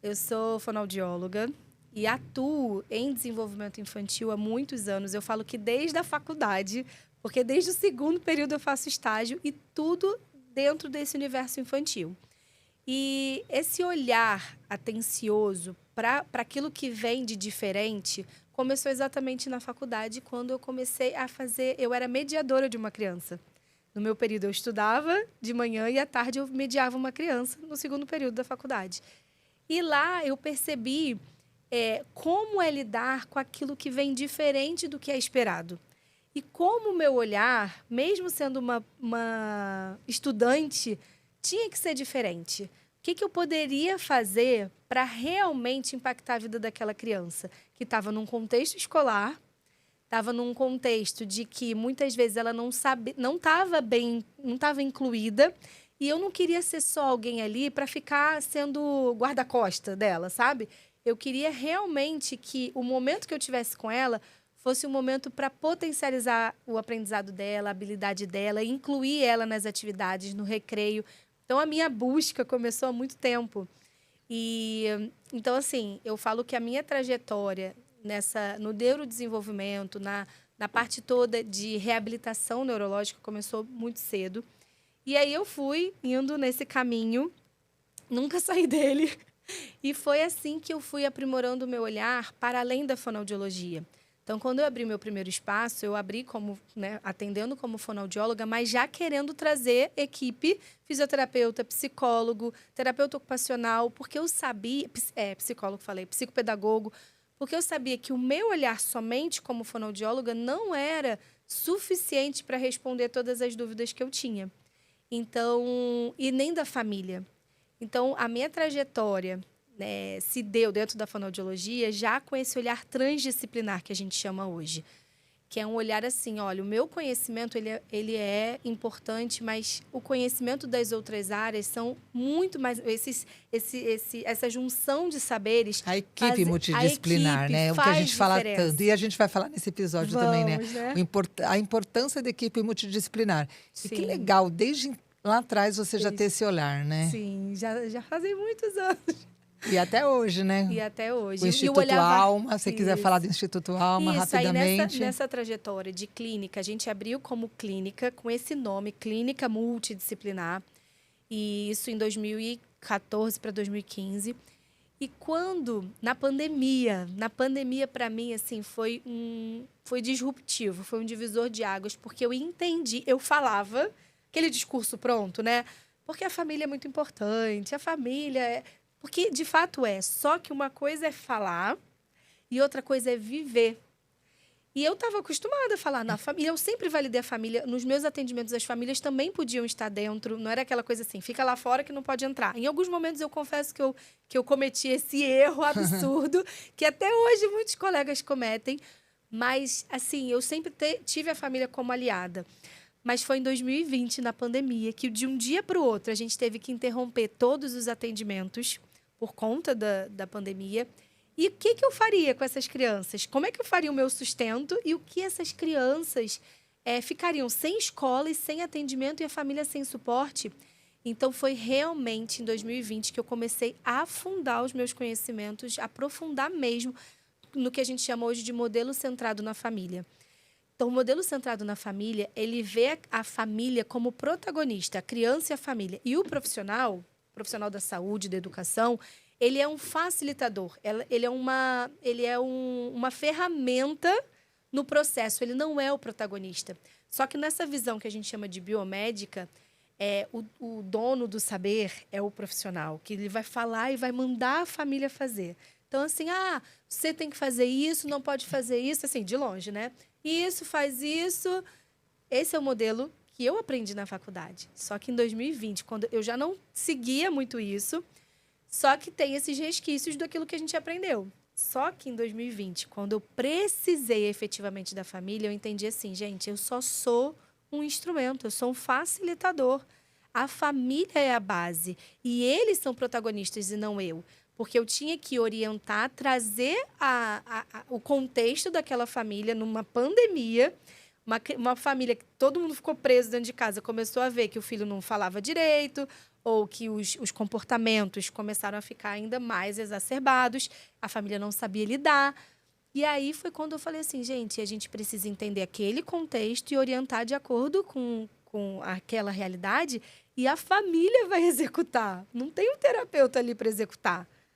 Eu sou fonoaudióloga e atuo em desenvolvimento infantil há muitos anos. Eu falo que desde a faculdade, porque desde o segundo período eu faço estágio e tudo dentro desse universo infantil. E esse olhar atencioso para aquilo que vem de diferente começou exatamente na faculdade, quando eu comecei a fazer. Eu era mediadora de uma criança. No meu período eu estudava de manhã e à tarde eu mediava uma criança no segundo período da faculdade. E lá eu percebi como é lidar com aquilo que vem diferente do que é esperado. E como o meu olhar, mesmo sendo uma estudante, tinha que ser diferente. O que eu poderia fazer para realmente impactar a vida daquela criança? Que estava num contexto escolar, estava num contexto de que muitas vezes ela não estava bem, não estava incluída. E eu não queria ser só alguém ali para ficar sendo guarda-costa dela, sabe? Eu queria realmente que o momento que eu tivesse com ela fosse um momento para potencializar o aprendizado dela, a habilidade dela, incluir ela nas atividades, no recreio. Então, a minha busca começou há muito tempo. E, então, assim, eu falo que a minha trajetória no neurodesenvolvimento, na parte toda de reabilitação neurológica, começou muito cedo. E aí eu fui indo nesse caminho, nunca saí dele. E foi assim que eu fui aprimorando o meu olhar para além da fonoaudiologia. Então, quando eu abri meu primeiro espaço, eu abri como, né, atendendo como fonoaudióloga, mas já querendo trazer equipe, fisioterapeuta, psicólogo, terapeuta ocupacional, porque eu sabia, psicólogo falei, psicopedagogo, porque eu sabia que o meu olhar somente como fonoaudióloga não era suficiente para responder todas as dúvidas que eu tinha. Então, e nem da família. Então, a minha trajetória, né, se deu dentro da fonoaudiologia já com esse olhar transdisciplinar que a gente chama hoje. Que é um olhar assim, olha, o meu conhecimento ele é importante, mas o conhecimento das outras áreas são muito mais... essa junção de saberes... A equipe multidisciplinar, né? O que a gente fala tanto. E a gente vai falar nesse episódio também, né? A importância da equipe multidisciplinar. Sim. E que legal, desde lá atrás você já ter esse olhar, né? Sim, já fazem muitos anos. E até hoje, né? E até hoje. O Instituto Alma, se você quiser falar do Instituto Alma rapidamente. Aí nessa trajetória de clínica, a gente abriu como clínica, com esse nome, Clínica Multidisciplinar. E isso em 2014 para 2015. E quando, na pandemia para mim, assim, foi disruptivo, foi um divisor de águas, porque eu entendi, eu falava aquele discurso pronto, né? Porque a família é muito importante, a família é... Porque, de fato, só que uma coisa é falar e outra coisa é viver. E eu estava acostumada a falar na família, eu sempre validei a família. Nos meus atendimentos, as famílias também podiam estar dentro, não era aquela coisa assim, fica lá fora que não pode entrar. Em alguns momentos, eu confesso que eu cometi esse erro absurdo, que até hoje muitos colegas cometem. Mas, assim, eu sempre tive a família como aliada. Mas foi em 2020, na pandemia, que de um dia para o outro a gente teve que interromper todos os atendimentos por conta da pandemia. E o que eu faria com essas crianças? Como é que eu faria o meu sustento? E o que essas crianças ficariam sem escola e sem atendimento e a família sem suporte? Então, foi realmente em 2020 que eu comecei a afundar os meus conhecimentos, aprofundar mesmo no que a gente chama hoje de modelo centrado na família. Então, o modelo centrado na família, ele vê a família como protagonista, a criança e a família. E o profissional da saúde, da educação, ele é um facilitador, ele é uma ferramenta no processo, ele não é o protagonista. Só que nessa visão que a gente chama de biomédica, o dono do saber é o profissional, que ele vai falar e vai mandar a família fazer. Então, assim, você tem que fazer isso, não pode fazer isso, assim, de longe, né? Isso, faz isso. Esse é o modelo que eu aprendi na faculdade. Só que em 2020, quando eu já não seguia muito isso, só que tem esses resquícios daquilo que a gente aprendeu. Só que em 2020, quando eu precisei efetivamente da família, eu entendi assim, gente, eu só sou um instrumento, eu sou um facilitador. A família é a base e eles são protagonistas e não eu. Porque eu tinha que orientar, trazer o contexto daquela família numa pandemia, uma família que todo mundo ficou preso dentro de casa, começou a ver que o filho não falava direito, ou que os comportamentos começaram a ficar ainda mais exacerbados, a família não sabia lidar. E aí foi quando eu falei assim, gente, a gente precisa entender aquele contexto e orientar de acordo com aquela realidade, e a família vai executar. Não tem um terapeuta ali para executar.